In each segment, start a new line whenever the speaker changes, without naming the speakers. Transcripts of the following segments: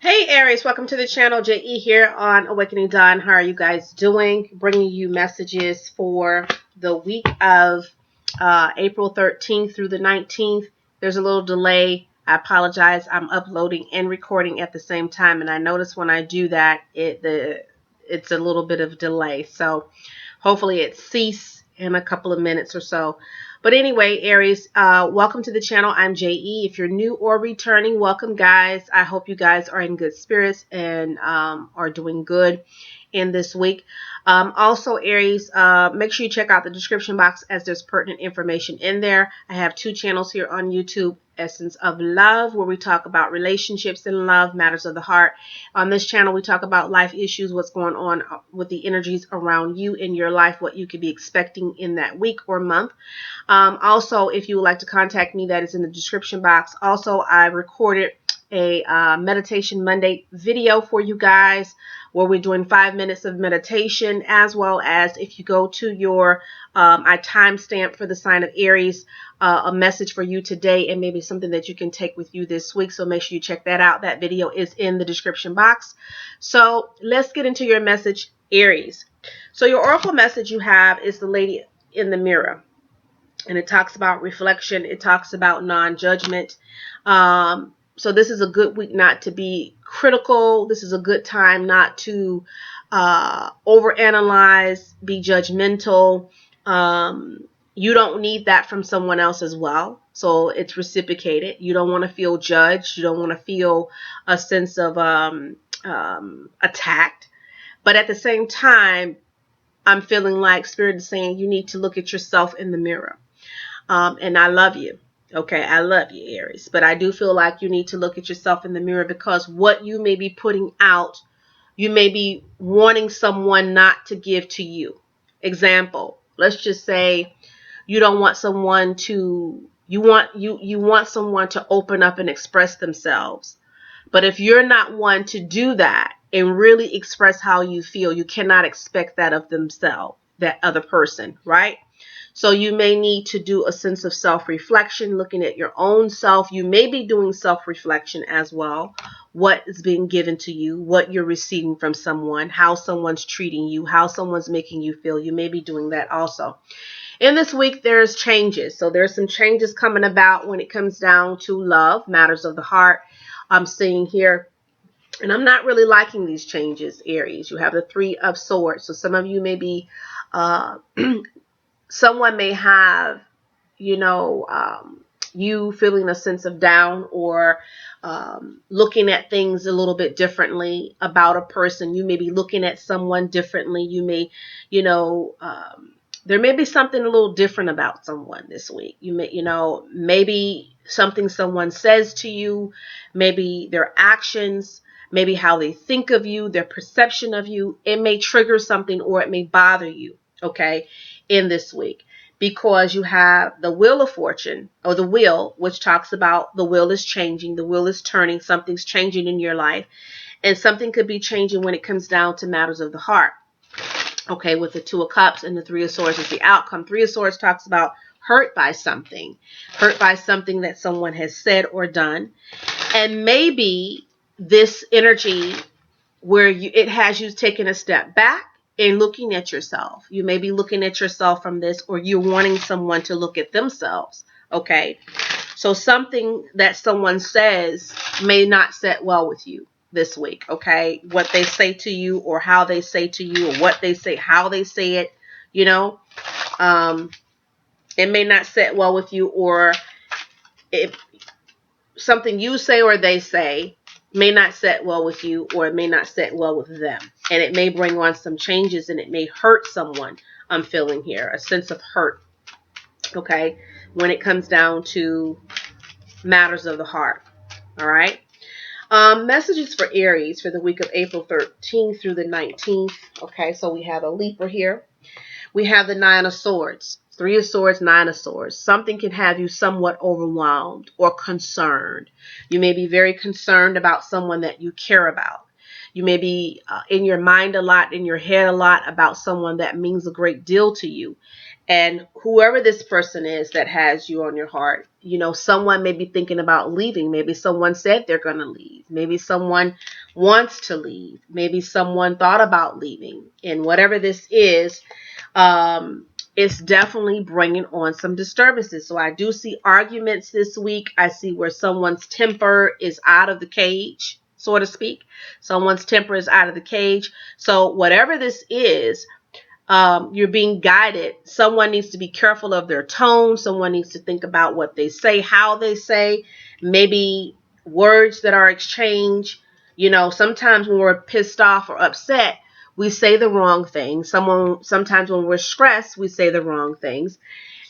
Hey Aries, welcome to the channel. JE here on Awakening Dawn. How are you guys doing? Bringing you messages for the week of April 13th through the 19th. There's a little delay. I apologize. I'm uploading and recording at the same time, and I notice when I do that, it's a little bit of delay. So hopefully it ceases in a couple of minutes or so. But anyway, Aries, welcome to the channel. I'm JE. If you're new or returning, welcome, guys. I hope you guys are in good spirits and are doing good in this week. Also, Aries, make sure you check out the description box as there's pertinent information in there. I have two channels here on YouTube. Essence of Love, where we talk about relationships and love, matters of the heart. On this channel, we talk about life issues, what's going on with the energies around you in your life, what you could be expecting in that week or month. Also, if you would like to contact me, that is in the description box. Also, I recorded a Meditation Monday video for you guys where we're doing 5 minutes of meditation, as well as if you go to your I timestamp for the sign of Aries a message for you today and maybe something that you can take with you this week. So make sure you check that out. That video is in the description box. So let's get into your message, Aries. So your oracle message you have is the lady in the mirror. And it talks about reflection. It talks about non-judgment. So this is a good week not to be critical. This is a good time not to overanalyze, be judgmental. You don't need that from someone else as well. So it's reciprocated. You don't want to feel judged. You don't want to feel a sense of attacked. But at the same time, I'm feeling like Spirit is saying you need to look at yourself in the mirror. And I love you. Okay, I love you, Aries. But I do feel like you need to look at yourself in the mirror, because what you may be putting out, you may be wanting someone not to give to you. Example, let's just say you don't want someone to, you want someone to open up and express themselves. But if you're not one to do that and really express how you feel, you cannot expect that of themselves, that other person, right? So you may need to do a sense of self-reflection, looking at your own self. You may be doing self-reflection as well. What is being given to you, what you're receiving from someone, how someone's treating you, how someone's making you feel. You may be doing that also. In this week, there's changes. So there's some changes coming about when it comes down to love, matters of the heart. I'm seeing here. And I'm not really liking these changes, Aries. You have the Three of Swords. So some of you may be... someone may have, you feeling a sense of down, or looking at things a little bit differently about a person. You may be looking at someone differently. You may, there may be something a little different about someone this week. You may, maybe something someone says to you, maybe their actions, maybe how they think of you, their perception of you. It may trigger something, or it may bother you, okay, in this week, because you have the Wheel of Fortune, or the wheel, which talks about the wheel is changing, the wheel is turning, something's changing in your life, and something could be changing when it comes down to matters of the heart. Okay, with the Two of Cups and the Three of Swords is the outcome. Three of Swords talks about hurt by something that someone has said or done, and maybe this energy where it has you taking a step back and looking at yourself. You may be looking at yourself from this, or you're wanting someone to look at themselves. Okay, so something that someone says may not set well with you this week. Okay, what they say to you, or how they say to you, or what they say, how they say it, it may not set well with you, or if something you say or they say may not set well with you, or it may not set well with them. And it may bring on some changes, and it may hurt someone. I'm feeling here a sense of hurt, okay, when it comes down to matters of the heart. All right. Messages for Aries for the week of April 13th through the 19th. Okay, so we have a leaper here. We have the Nine of Swords. Three of Swords, Nine of Swords. Something can have you somewhat overwhelmed or concerned. You may be very concerned about someone that you care about. You may be in your mind a lot, in your head a lot about someone that means a great deal to you. And whoever this person is that has you on your heart, you know, someone may be thinking about leaving. Maybe someone said they're going to leave. Maybe someone wants to leave. Maybe someone thought about leaving. And whatever this is, it's definitely bringing on some disturbances. So I do see arguments this week. I see where someone's temper is out of the cage, so to speak. Someone's temper is out of the cage. So whatever this is, you're being guided. Someone needs to be careful of their tone. Someone needs to think about what they say, how they say, maybe words that are exchanged. You know, sometimes when we're pissed off or upset, we say the wrong thing. Sometimes when we're stressed, we say the wrong things.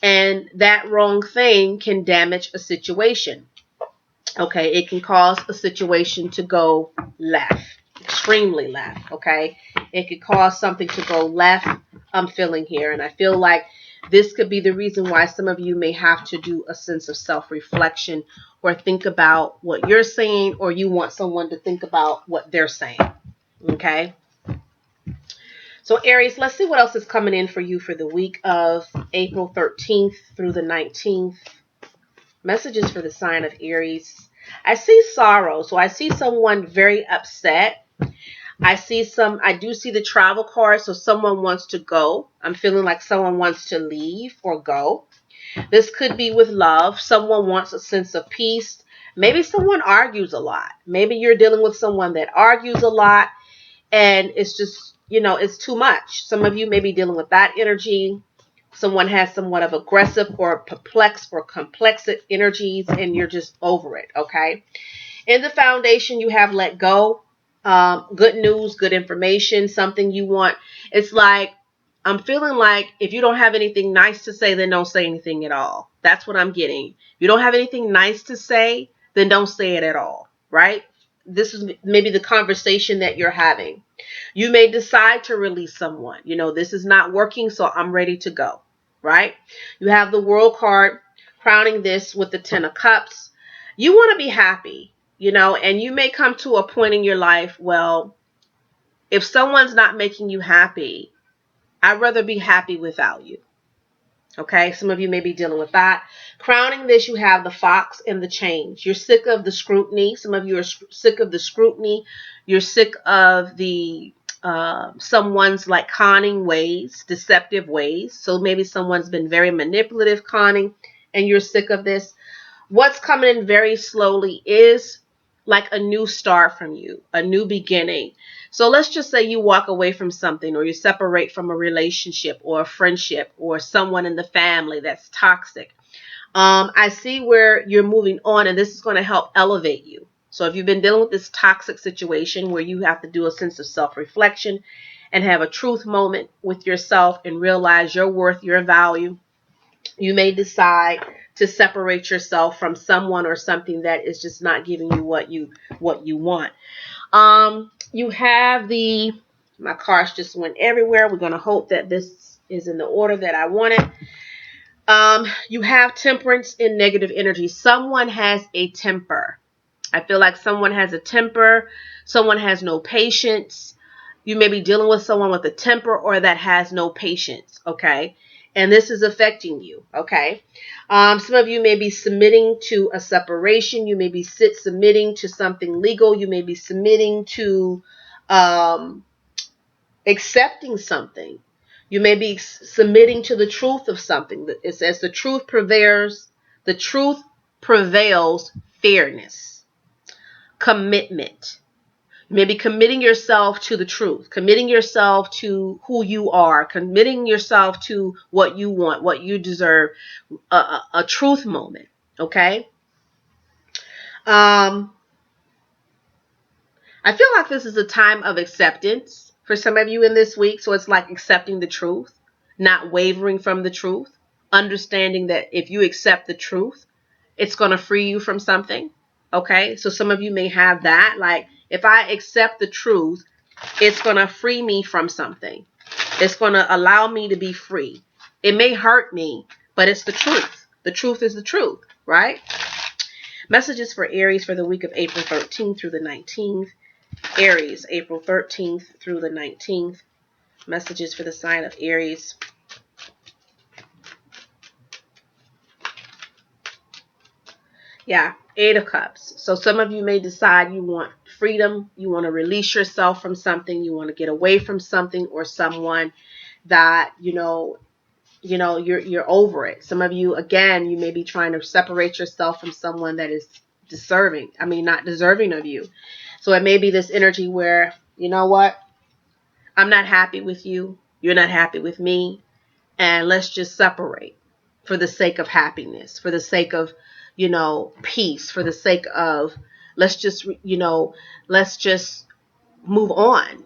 And that wrong thing can damage a situation. Okay, it can cause a situation to go left, extremely left. Okay, it could cause something to go left. I'm feeling here, and I feel like this could be the reason why some of you may have to do a sense of self-reflection or think about what you're saying, or you want someone to think about what they're saying. Okay, so Aries, let's see what else is coming in for you for the week of April 13th through the 19th. Messages for the sign of Aries. I see sorrow. So I see someone very upset. I do see the travel card. So someone wants to go. I'm feeling like someone wants to leave or go. This could be with love. Someone wants a sense of peace. Maybe someone argues a lot. Maybe you're dealing with someone that argues a lot, and it's just, you know, it's too much. Some of you may be dealing with that energy. Someone has somewhat of aggressive or perplexed or complex energies, and you're just over it. Okay. In the foundation, you have let go. Good news, good information, something you want. It's like, I'm feeling like if you don't have anything nice to say, then don't say anything at all. That's what I'm getting. If you don't have anything nice to say, then don't say it at all. Right? This is maybe the conversation that you're having. You may decide to release someone. You know, this is not working, so I'm ready to go. Right? You have the World card crowning this with the Ten of Cups. You want to be happy, you know, and you may come to a point in your life, well, if someone's not making you happy, I'd rather be happy without you. Okay, some of you may be dealing with that. Crowning this, you have the Fox and the Change. You're sick of the scrutiny. Some of you are sick of the scrutiny. You're sick of the someone's like conning ways, deceptive ways. So maybe someone's been very manipulative, conning, and you're sick of this. What's coming in very slowly is like a new start from you, a new beginning. So let's just say you walk away from something, or you separate from a relationship or a friendship or someone in the family that's toxic. I see where you're moving on, and this is going to help elevate you. So if you've been dealing with this toxic situation where you have to do a sense of self-reflection and have a truth moment with yourself and realize your worth, your value, you may decide to separate yourself from someone or something that is just not giving you what you want. You have my cards just went everywhere. We're going to hope that this is in the order that I want it. You have temperance in negative energy. Someone has a temper. I feel like someone has a temper. Someone has no patience. You may be dealing with someone with a temper or that has no patience. Okay. And this is affecting you. Okay. Some of you may be submitting to a separation. You may be submitting to something legal. You may be submitting to accepting something. You may be submitting to the truth of something. It says the truth prevails. The truth prevails. Fairness, commitment. You may be committing yourself to the truth, committing yourself to who you are, committing yourself to what you want, what you deserve, a truth moment. Okay. I feel like this is a time of acceptance for some of you in this week. So it's like accepting the truth, not wavering from the truth, understanding that if you accept the truth, it's going to free you from something. Okay. So some of you may have that. Like, if I accept the truth, it's going to free me from something. It's going to allow me to be free. It may hurt me, but it's the truth. The truth is the truth, right? Messages for Aries for the week of April 13th through the 19th. Aries, April 13th through the 19th. Messages for the sign of Aries. Yeah, Eight of Cups. So some of you may decide you want freedom. You want to release yourself from something. You want to get away from something or someone that, you're over it. Some of you, again, you may be trying to separate yourself from someone that is not deserving of you. So it may be this energy where, you know what? I'm not happy with you. You're not happy with me. And let's just separate for the sake of happiness, for the sake of, peace, for the sake of, let's just, let's just move on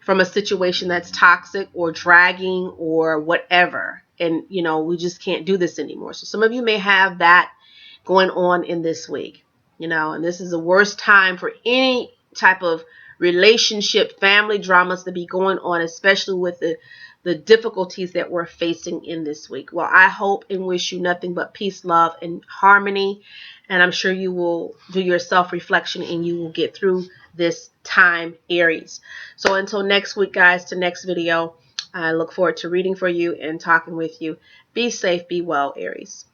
from a situation that's toxic or dragging or whatever. And, we just can't do this anymore. So some of you may have that going on in this week, and this is the worst time for any type of relationship, family dramas to be going on, especially with the difficulties that we're facing in this week. Well, I hope and wish you nothing but peace, love, and harmony. And I'm sure you will do your self-reflection and you will get through this time, Aries. So until next week, guys, to next video, I look forward to reading for you and talking with you. Be safe, be well, Aries.